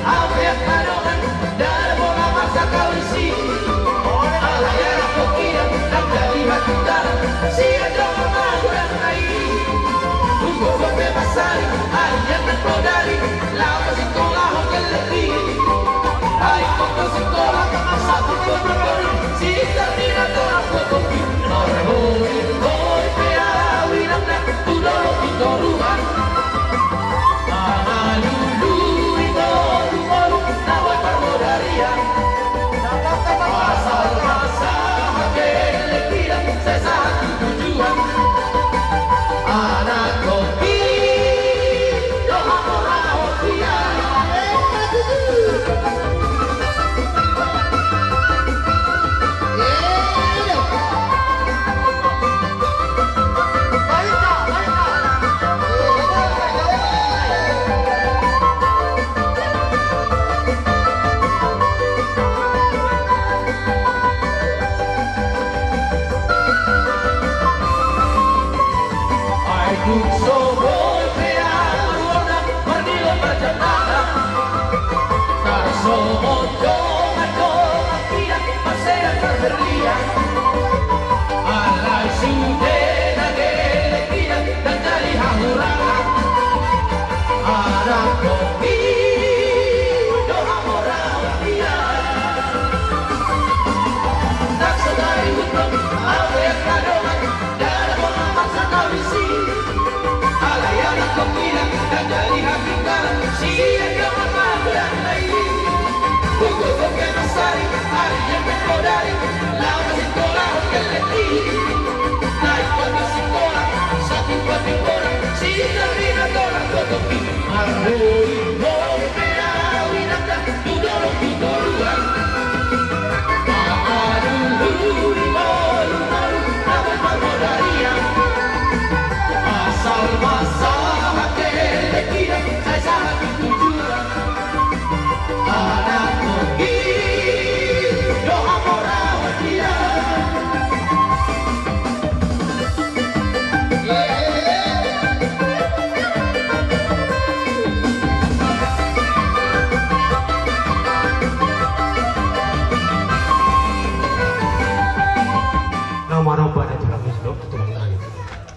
Abriak kadongan dari bola masa kawisi. Alayar kokia dan dari batu dalam. Sia jangan maguran naik. Tunggu berbebasari ayat dan kodari. Lama sekolah hotel lebih. Hai koko sekolah satu kopi. Sisa tidak orang kopi. Orang hoi pea winam dan tudoro titoruan.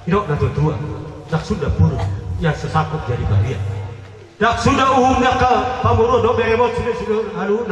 Hidok na tua, dak sudah puluh, ya sesakut jadi balian. Dak sudah umumnya ke pamurudo beremot sudah aluna.